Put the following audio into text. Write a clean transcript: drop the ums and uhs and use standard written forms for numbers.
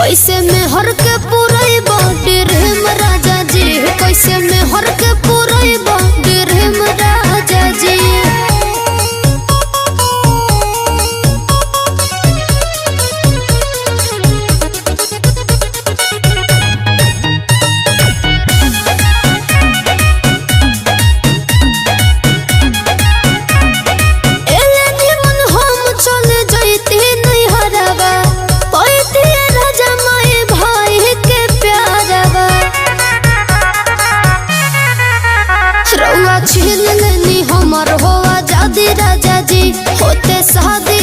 कैसे में हर के पूरे बॉडी रेम राजा जी, कैसे में हर के पूरे बॉडी रेम राजा जी। छीन लेनी हमर हो आजादी राजा जी, होते शादी